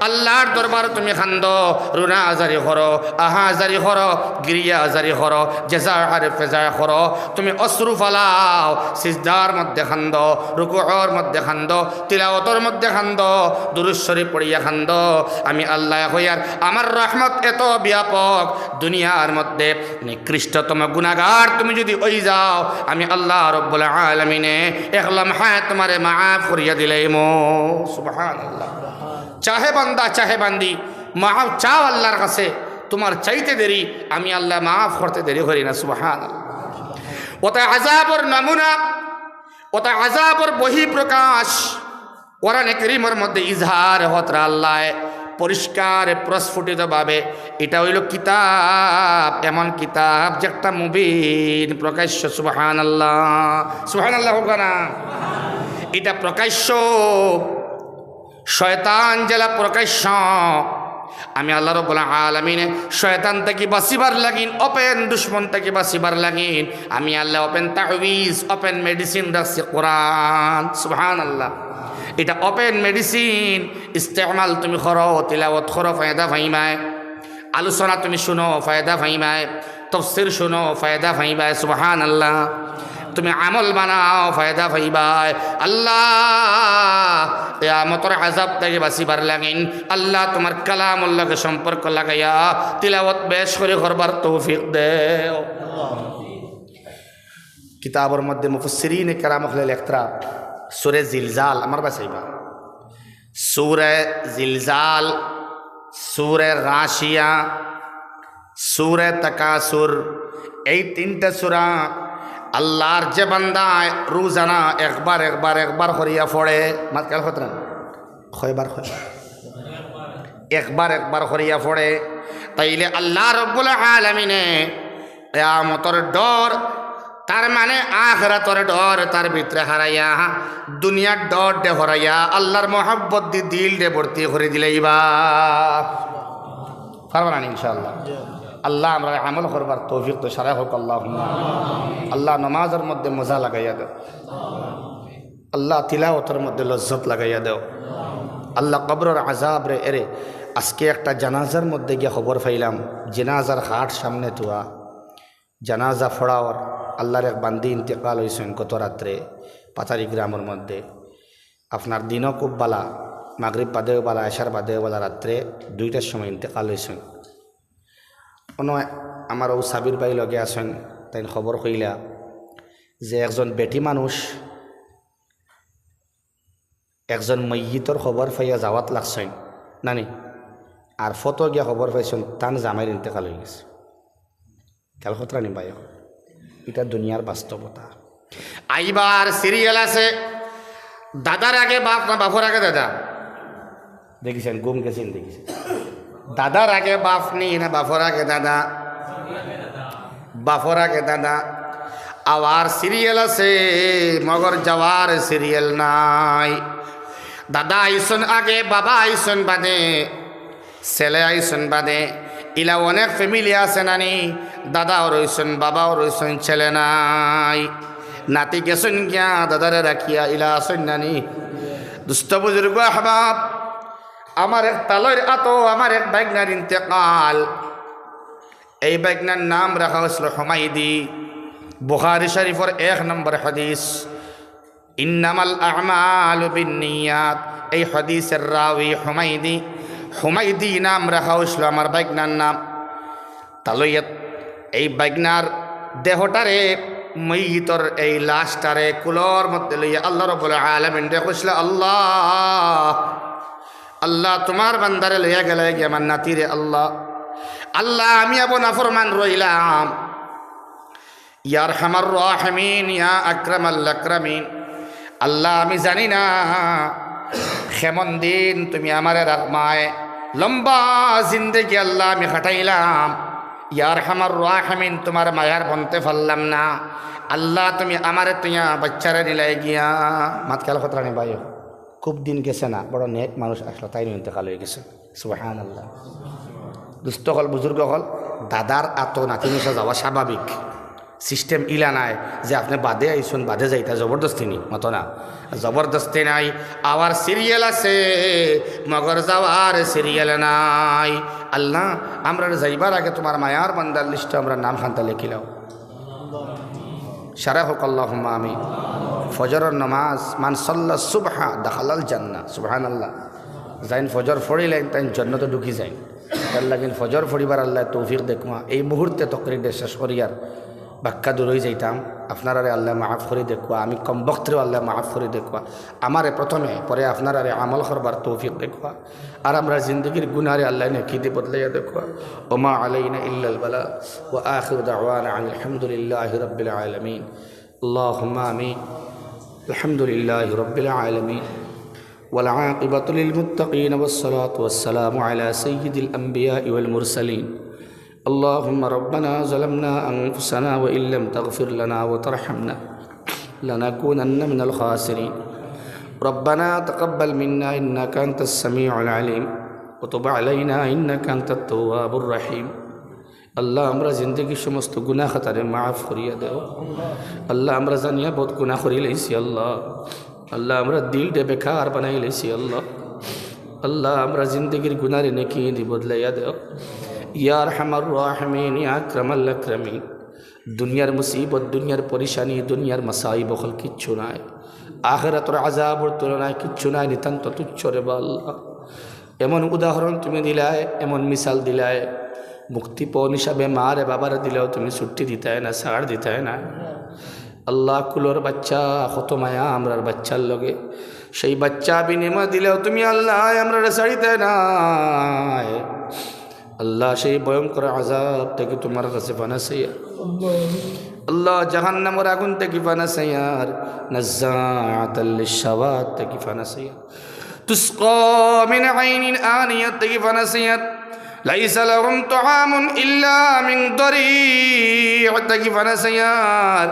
আল্লাহর দরবার তুমি খান্দো, রুনা আজারি করো, আহাজারি করো, গিরিয়া আজারি করো, জেজা আর ফেজা করো, তুমি অশ্রু ফালাও, সিজদার মধ্যে খান্দো, রুকুর মধ্যে খান্দো, তিলাওয়াতের মধ্যে খান্দো, দুরূদ শরীফ পড়িয়া খান্দো। আমি আল্লাহ হইয়ার আমার রহমত এত ব্যাপক, দুনিয়ার মধ্যে নিকৃষ্টতম গুনাহগার তুমি যদি ওই যাও, আমি আল্লাহ রব্বুল আলামিনে এক লমহায় তোমারে মাফ করিয়া দিলাম। সুবহানাল্লাহ। চাহে বান্দা চাহে বান্দি মাফ চাও আল্লাহর কাছে, তোমার চাইতে দেরি, আমি আল্লাহ মাফ করতে দেরি করি না। সুবহানাল্লাহ। ওটা আযাবের নমুনা, ওটা আযাবের বহিঃপ্রকাশ কোরআনে কারীমের মধ্যে ইজহার হতরা আল্লাহ পরিষ্কার প্রস্ফুটিতভাবে। এটা হইল কিতাব, এমন কিতাব যে একটা মুবিন প্রকাশ্য। সুবহানাল্লাহ সুবহানাল্লাহ হোক না। এটা প্রকাশ্য, শয়তান জেলা প্রকাশ্য। আমি আল্লাহ রাব্বুল আলামিনে শয়তান থেকে বাঁচিবার লাগিন, ওপেন দুশ্মন থেকে বাঁচিবার লাগিন আমি আল্লাহ ওপেন তাহবিজ, ওপেন মেডিসিন রাখছি কোরআন। সুবহানাল্লাহ। এটা ওপেন মেডিসিন, ইস্তেমাল তুমি করো, তিলাওয়াত করো, ফায়দা ফাইমায়, আলোচনা তুমি শুনো, ফায়দা ফাইমায়, তাফসীর শুনো, ফায়দা ফাইমায়। সুবহানাল্লাহ। তুমি আমল বানাও, ফায়দা পাইবাই। আল্লাহ কিয়ামতের আযাব থেকে বাঁচিবার লাগিন আল্লাহ তোমার কালামুল্লাহকে সম্পর্ক লাগাইয়া তিলাওয়াত বেশ করে করবার তৌফিক দেও। কিতাবের মধ্যে মুফাসসিরিনে কেরাম হলে লেখতরা সূরা জিলজাল, আমার বাসাইবা সূরা জিলজাল, সূরা রাশিয়া, সূরা তাকাসুর, এই তিনটা সূরা আল্লাহর যে বান্দায় রোজানা একবার একবার একবার করিয়া পড়ে, মাত কাল হতরা কয়বার একবার একবার করিয়া পড়ে, তাইলে আল্লাহ রব্বুল আলামিনে কিয়ামতের ডর, তার মানে আখিরাতের ডর তার ভিতরে হারাইয়া দুনিয়ার ডর দে হরাইয়া আল্লাহর মহব্বত দি দিল দে ভর্তি করে দিলেইবা পারবা না ইনশাআল্লাহ। আল্লাহ আমরা আমল করবার তৌফিক তো সারা হোক। আল্লাহ নমাজের মধ্যে মজা লাগাইয়া দেও, আল্লাহ তিলাওয়াতের মধ্যে লজ্জত লাগাইয়া দেও। আল্লাহ কবরের আযাব রে এরে আজকে একটা জানাজার মধ্যে গিয়ে খবর পাইলাম, জানাজার হাট সামনে তোয়া জানাজা ফড়াওয়ার আল্লাহর এক বান্দি ইন্তেকাল হয়েছেন গত রাত্রে পাতারি গ্রামের মধ্যে। আপনার দিনও খুব বালা, মাগরিব বাদেও বালা, এশার বাদেও বালা, রাত্রে 2টার সময় ইন্তেকাল হয়েছেন। কোনো আমার ও সাবির ভাই লগে আছেন, তাই খবর কইলা যে একজন বেটি মানুষ একজন ময়্যিতর খবর পাইয়া যাওয়াত লাগছেন নানি, আর ফটো গিয়া খবর পাইছেন তান জামাইয়ের ইন্তেকাল হয়ে গেছে। খেয়াল খতরা নি ভাই, এটা দুনিয়ার বাস্তবতা। আইবার সিরিয়াল আছে, দাদার আগে বাপ না বাপর আগে দাদা, দেখেছেন গুম গেছেন, দেখেছেন দাদার আগে বাপ নি না বাপর আগে দাদা, বাপর আগে দাদা। আওয়ার সিরিয়াল আছে মগর যাওয়ার সিরিয়াল নাই। দাদা আইসন আগে, বাবা আইসন বাদে, ছেলে আইসন বাদে। ইলা অনেক ফ্যামিলি আছে নানি, দাদাও রইসন, বাবাও রইসন, ছেলে নাই। নাতি গেছেন গিয়া দাদারে রাখিয়া ইলা আসন নানি। দুস্থ বুজুর্গ আহবাব, আমার এক তালয়ের আতো, আমার এক বাইকনার ইন্তেকাল। এই বাইকনার নাম রাখা হয়েছিল হুমাইদি। বুখারী শরীফের 1 নম্বর হাদিস, ইন্নামাল আমালু বিন্নিয়াত। এই হাদিসের রাওয়ি হুমাইদি। হুমাইদি নাম রাখা হয়েছিল আমার বাইকনার নাম। তালইয়াত এই বাইকনার দেহটারে, মইতর এই লাশটারে কুলর মধ্যে লইয়া আল্লাহ রাব্বুল আলামিন দেখছিল, আল্লাহ আল্লাহ তোমার বান্দারে লইয়া গেলে গিয়ে আমার নাতিরে, আল্লাহ আল্লাহ আমি আবু নাফরমান রইলাম। ইয়া আরহামার রাহিমিন, ইয়া আকরামাল আকরামিন। আল্লাহ আমি জানি না কেমন দিন তুমি আমারে রাখমায়, লম্বা জিন্দেগি আল্লাহ আমি খাটাইলাম। ইয়া আরহামার রাহিমিন, তোমার মায়ার বনতে পারলাম না। আল্লাহ তুমি আমারে তুইয়া বাচ্চারে নিলাই গিয়া। মাত খেয়াল কথা নি ভাই, খুব দিন গেছে না, বড় নেক মানুষ আসলো, তাই ইন্তেকাল হয়ে গেছে। সুবহানাল্লাহ। দুস্থ হল, বুজুর্গ হল, দাদার আতো নাতি মিশা যাওয়া স্বাভাবিক। সিস্টেম ইলা নাই যে আপনি বাদে আইসুন বাদে যাইতা, জবরদস্তি নি মতো না, জবরদস্তি নাই। আবার সিরিয়াল আছে মগর যাওয়ার সিরিয়াল নাই। আল্লাহ আমরা যাইবার আগে তোমার মায়ার বান্দার লিস্টে আমরা নাম খান্তা লিখিলাও। সারা হোক আল্লাহুম্মা আমিন। ফজরের নামাজ, মান সাল্লা সুবহা দাখালাল জান্নাহ। সুবহানাল্লাহ। যাইন ফজর ফড়িলেন তাই জান্নাতে ঢুকি যাই। তার লাগিন ফজর ফড়িবার আল্লাহ তৌফিক দেখুয়া। এই মুহূর্তে তকরির শেষ করিয়ার বাক্কা দূর হয়ে যাইতাম। আপনারারে আল্লাহ মাফ করে দেখুয়া, আমি কম বক্তরেও আল্লাহ মাফ করে দেখুয়া। আমারে প্রথমে, পরে আপনারারে আমল করবার তৌফিক দেখুয়া। আর আমরা জিন্দগির গুনারে আল্লাহ নেকিতে বদলাইয়া দেখুয়া। ওমা আলাইনা ইল্লাল বালা ওয়া আখিরু দাওয়ানা আলহামদুলিল্লাহি রাব্বিল আলামিন। আল্লাহুম্মা আমিন। আলহামদুলিল্লাহি রাব্বিল আলামিন। ওয়াল আকিবাতু লিল মুত্তাকিন ওয়াস সালাতু ওয়াস সালামু আলা সাইয়্যিদিল আমবিয়া ওয়াল মুরসালিন। اللهم ربنا ظلمنا أنفسنا وإن لم تغفر لنا وترحمنا لنكونن من الخاسرين. ربنا تقبل منا إنك أنت السميع العليم وتب علينا إنك أنت التواب الرحيم. আল্লাহ আমরা জিন্দগির সমস্ত গুনাহ খাতারে মাফ করিয়া দেও। আল্লাহ আমরা জানিয়া বহুত গুনাহ করি লইছি। আল্লাহ আল্লাহ আমরা দিলটা বেকার বানাই লইছি। আল্লাহ আল্লাহ আমরা জিন্দগির গুনারে নেকি দি বদলাইয়া দেও। ইয়া আরহামার রাহিমিন, ইয়া আকরামাল আকরামিন। দুনিয়ার মুসিবত, দুনিয়ার পরেশানি, দুনিয়ার মাসাইব বখল কিচ্ছু নাই। আখিরাতের আযাবের তুলনায় কিচ্ছু নাই, নিতান্ত তুচ্ছ রে আল্লাহ। এমন উদাহরণ তুমি দিলায়, এমন মিসাল দিলায়, মুক্তিপণ হিসাবে মা রে বাবারে দিলেও তুমি ছুটি দিতায় না, ছাড় দিতায় না। আল্লাহ কুলোর বাচ্চা কত মায়া আমরার বাচ্চার লগে, সেই বাচ্চা বিনিময় দিলেও তুমি আল্লাহ আমরা ছাড়িতে নাই। আল্লাহ সেই ভয়ঙ্কর আযাব থেকে তোমার কাছে বানাসাইয়া। আল্লাহ জাহান্নামের আগুন থেকে বানাসাইয়ার, নাজ্জাআতাল লিশশাওয়াত থেকে বানাসাইয়া, তুসকা মিন আইনিন আনিয়াত থেকে বানাসাইয়ার, লাইসা লাহুম তুআমুন ইল্লা মিন দরি' থেকে বানাসাইয়ার।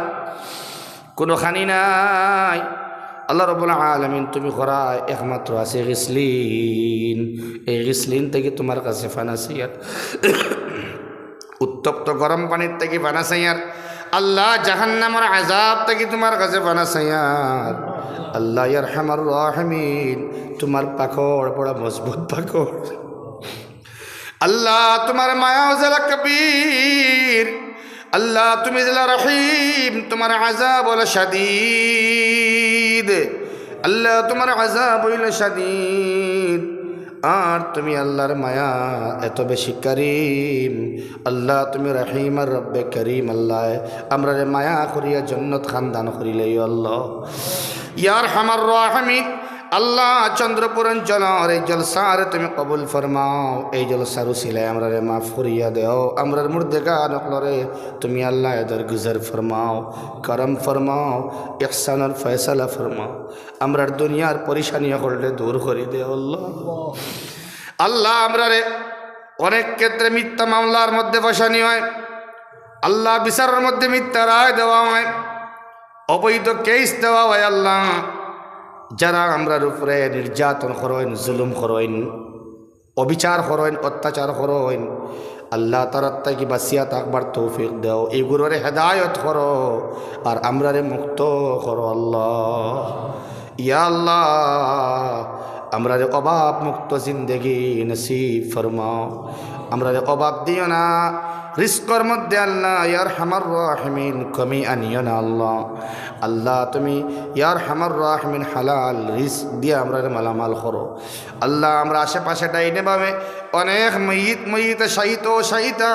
কোনো খানি নাই। আল্লাহ রাব্বুল আলামিন তুমি করায় একমাত্র আছে গিসলিন। এই গিসলিন থেকে তোমার কাছে ফানাসিয়ার, উত্তপ্ত গরম পানির থেকে ফানাসিয়ার। আল্লাহ জাহান্নামের আযাব থেকে তোমার কাছে ফানাসিয়ার। আল্লাহ ইয়া আরহামার রাহিমিন, তোমার পাকড় বড় মজবুত পাকড়। আল্লাহ তোমার মায়া জালা কবীর। আল্লাহ তুমি জালা রহিম, তোমার আযাব হলো শাদীদ। আল্লাহ তোমার আযাব হইল শাদীদ। আর তুমি আল্লাহর মায়া এত বেশি করিম। আল্লাহ তুমি রহিম আর রব্বে করিম। আল্লাহ আমরা মায়া করিয়া জান্নাত খানদান করিলে আল্লাহ। ইয়া আরহামার রাহিমিন। আল্লাহ চন্দ্রপুর অঞ্চলের এই জলসার তুমি কবুল ফরমাও। এই জলসার উসিলায় আমরা মাফ করিয়া দেও। আমরার মুর্দেগা নকলরে তুমি আল্লাহ এদের গুজর ফরমাও, করম ফরমাও, ইহসানের ফয়সালা ফরমাও। আমরার দুনিয়ার পরেশানি করলে দূর করে দেও আল্লাহ। আল্লাহ আমরারে অনেক ক্ষেত্রে মিথ্যা মামলার মধ্যে বসানি হয়, আল্লাহ বিচারের মধ্যে মিথ্যা রায় দেওয়া হয়, অবৈধ কেস দেওয়া হয়। আল্লাহ যারা আমরার উপরে নির্যাতন করেন, জুলুম করেন, অবিচার করেন, অত্যাচার করেন, আল্লাহ তার কি বাসিয়া থাকবার তৌফিক দেও, এইগুলোরে হেদায়ত করো আর আমরারে মুক্ত করো। আল্লাহ ইয়া আল্লাহ আমরারে অভাব মুক্ত জিন্দেগি নসিব ফরমাও, আমরারে অভাব দিও না রিস্কর মধ্যে। আল্লাহ ইয়ার হামার রাহিমিন কমি আনিও না। আল্লাহ আল্লাহ তুমি ইয়ার হামার রাহিমিন হালাল রিস্ক দিয়ে আমরারে মালামাল করো। আল্লাহ আমরা আশেপাশে ডাইনে ভাবে অনেক ময়িত শাহিতা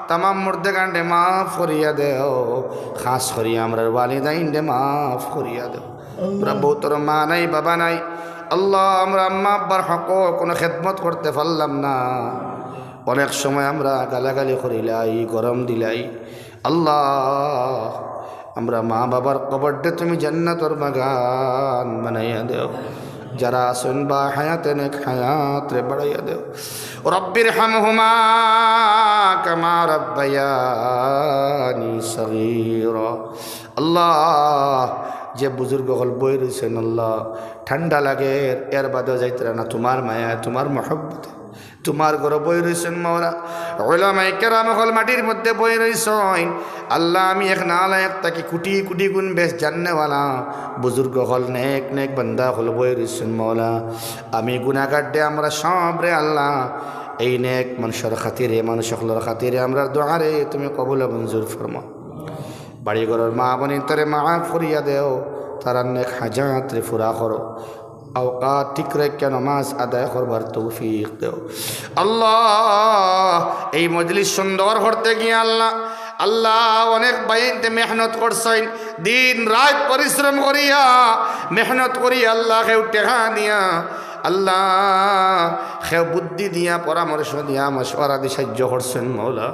তামাম মুর্দে গান্ডে মাফ করিয়া দেও, খাস করিয়া আমরার ওয়ালিদাইনডে মাফ করিয়া দেও। আমরা বহুতর মা নাই বাবা নাই। আল্লাহ আমরা আম্মা আব্বার হক কোনো খেদমত করতে পারলাম না, অনেক সময় আমরা গালাগালি করিলাই, গরম দিলাই। আল্লাহ আমরা মা বাবার কবরডে তুমি জান্নাতর বাগান বানাইয়া দেও। যারা আসুন বা হায়াতে নেক হায়াত রে বাড়াইয়া দেও। রব্বির হামহুমা কামা রাব্বায়ানি সগীরা। আল্লাহ যে বুজুর্গ হল বই রয়েছেন, আল্লাহ ঠান্ডা লাগে এর বাদেও যাইতে না, তোমার মায়া তোমার মহব্বতে তোমার ঘরে বই রয়েছেন মৌলা। ওলামায়ে কেরাম হল মাটির মধ্যে বই রয়েছেন। আল্লাহ আমি এক নালায়েক তাকে কুটি কুটি গুণ বেশ জাননেওয়ালা বুজুর্গ হল নেক নেক বান্দা হল বই রয়েছেন মৌলা। আমি গুনাহগার দে আমরা সব রে আল্লাহ এই নেক মানুষের খাতিরে মানুষ সকলের খাতিরে আমরা দোয়ারে তুমি কবুল মঞ্জুর ফরমাও। বাড়ি ঘরের মা বোনের তরে মাফ করিয়া দেও, তারা নেক হাজাত রে ফুরা করো। আওকাত ঠিক রেখে নামাজ আদায় করবার তৌফিক দেও। আল্লাহ এই মজলিস সুন্দর করতে গিয়ে আল্লাহ অনেক বাইনতে মেহনত করছেন, দিন রাত পরিশ্রম করিয়া মেহনত করিয়া আল্লাহ কেউ টেকা দিয়া, আল্লাহ কেউ বুদ্ধি দিয়া পরামর্শ দিয়া মশওয়ারা দিয়ে সাহায্য করছেন মৌলা।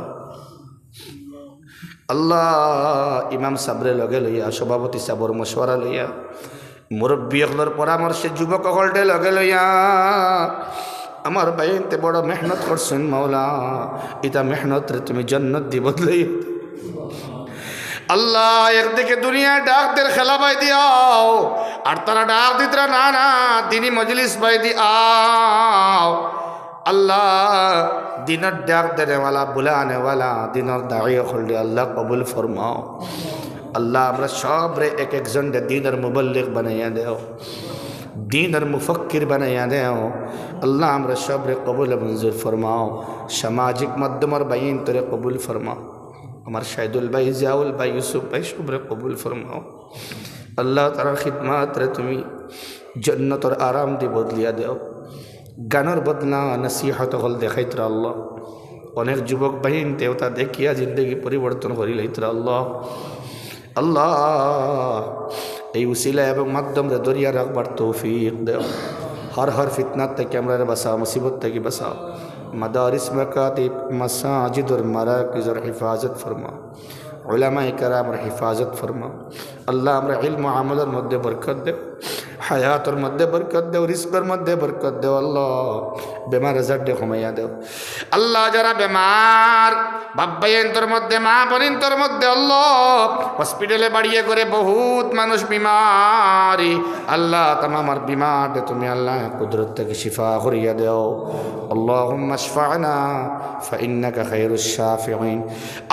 আল্লাহ ইমাম সাবরে লগে লইয়া, সভাপতি সাবর মশওয়ারা লইয়া, মুরব্বী সকলের পরামর্শে যুবক সকলটে লগে লইয়া আমার বাইনতে বড় মেহনত করছেন মৌলা। ইতা মেহনত রে তুমি জান্নাত দি বদলাই। আল্লাহ একদিকে দুনিয়া ডাকদের খেলা বাই দিয়াও, আর তারা ডাক দিতরা না না দিনী মজলিস বাই দি আও। আল্লাহ দিনের ডাক দেনেওয়ালা বুলানেওয়ালা দিনের দাঁড়িয়ে খুললে আল্লাহ কবুল ফরমাও। আল্লাহ আমরা সব রে এক একজন দিনের মুবল্লিগ বানাইয়া দেও, দিনের মুফক্কির বানাইয়া দেও। আল্লাহ আমরা সব রে কবুল মঞ্জুর ফরমাও। সামাজিক মাধ্যমের বাইন তোরে কবুল ফরমাও। আমার শাহিদুল ভাই, জিয়াউল ভাই, ইউসুফ ভাই সব রে কবুল ফরমাও। আল্লাহ তার খিদমাত রে তুমি জান্নাতের আরাম দি বদলিয়া দেও। গানের বদলা নসিহত হল দেখাইতরা আল্লাহ। অনেক যুবক বাহিন দেওতা দেখিয়া জিন্দগি পরিবর্তন করি লইতরা আল্লাহ। আল্লাহ এই উসিলা এবং মাধ্যমে দরিয়া রাখবার তৌফিক দেও। হর ফিতনাত থেকে আমরা বাঁচাও, মুসিবত থেকে বাঁচাও। মাদারিস মাকাতিব মাসাজিদুর মারাকিজুর হিফাজত ফরমাও। উলামায়ে কেরামের হিফাজত ফরমাও। আল্লাহ আমরা ইলম আমলের মধ্যে বরকত দেও, হায়াতের মধ্যে বরকত দেও, রিজকের মধ্যে বরকত দেও। আল্লাহ বেমার আজারডে কমাইয়া দেও। আল্লাহ যারা বেমার বাব্বাইন্তর মধ্যে মা বোনিন্তর মধ্যে আল্লাহ হসপিটালে বাড়িয়ে করে বহুত মানুষ বিমারি, আল্লাহ তামামার বিমার তুমি আল্লাহ কুদরত থেকে শিফা করিয়া দেও। আল্লাহুম্মা শফা'না ফাইন্নাকা খায়রুশ শাফিঈন।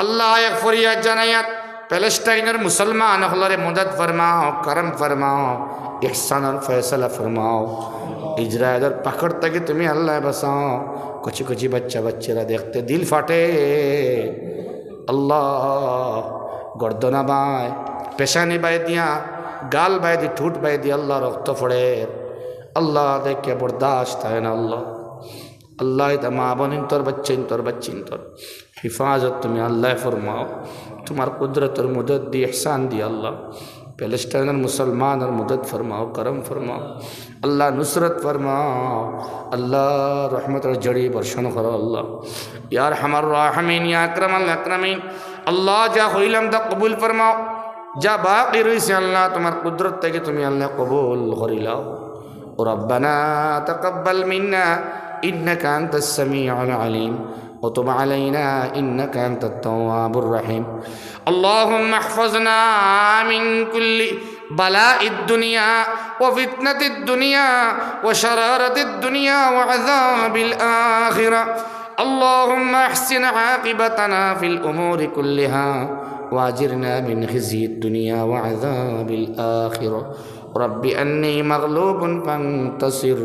আল্লাহ এক ফরিয়াদ জানায়াত প্যালেস্টাইনের মুসলমান হলরে মদদ ফরমাও, করম ফরমাও, ইহসানের ফয়সালা ফরমাও। ইজরায়েলের পাকড় থেকে তুমি আল্লাহ বাঁচাও। কচি কচি বাচ্চারা দেখতে দিল ফাটে। আল্লাহ গর্দনা বায়, পেশানি বাই দিয়া, গাল বাই দি, ঠুট বাই দি, আল্লাহ রক্ত ফোড়ে। আল্লাহ দেখে বরদাস্ত হয় না। আল্লাহ এটা মা বোনিন তোর বাচ্চিন তোর হিফাজত তুমি আল্লাহ ফরমাও। তোমার কুদরতের মদদ দিয়ে ইহসান দিয়ে আল্লাহ প্যালেস্টাইনের মুসলমানের মদদ ফরমাও, করম ফরমাও। আল্লাহ নুসরত ফরমাও। আল্লাহ রহমতের জড়ি বর্ষণ করো। আল্লাহ ইয়ার হামার রাহমিন, ইয়া আকরামাল আকরামিন। আল্লাহ যা হইলাম তা কবুল ফরমাও, যা বাকি রয়েছে আল্লাহ তোমার কুদরত থেকে তুমি আল্লাহ কবুল করিলাও। রব্বানা তাকাব্বাল মিন্না ইন্নাকা আনতাস সামিউল আলিম وتب علينا إنك أنت التواب الرحيم اللهم احفظنا من كل بلاء الدنيا وفتنة الدنيا وشرارة الدنيا وعذاب الآخرة اللهم احسن عاقبتنا في الأمور كلها واجرنا من خزي الدنيا وعذاب الآخرة رب أني مغلوب فانتصر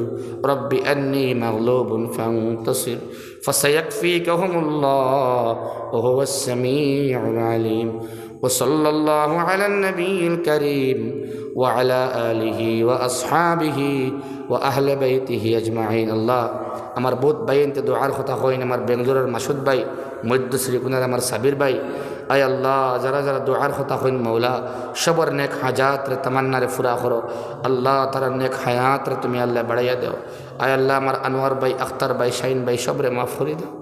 رب أني مغلوب فانتصر فسيكفيكهم الله وهو السميع العليم وصلى الله على النبي الكريم وعلى آله وأصحابه وأهل بيته أجمعين الله আমার বহুত ভাই এনতে দোয়ার কথা কইন আমার বেঙ্গলোরের মাসুদ ভাই মধ্য শ্রীকুনার আমার সাবির ভাই আয় আল্লাহ যারা যারা দোয়ার কথা কইন মৌলা সবর নেক হাজাত রে তামান্না রে ফুরা করো আল্লাহ তারা নেক হায়াত রে তুমি আল্লাহ বাড়াইয়া দাও আয় আল্লাহ আমার আনোয়ার ভাই আখতার ভাই শাহিন ভাই সবরে মাফ করে দাও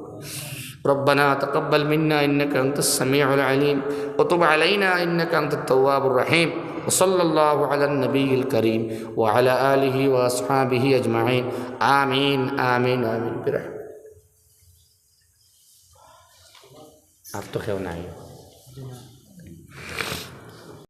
ربنا تقبل منا إنك أنت السميع العليم وتب علينا إنك أنت التواب الرحيم وصلى الله على النبي الكريم وعلى آله وأصحابه أجمعين آمين آمين آمين برحمة आप तो क्यों नहीं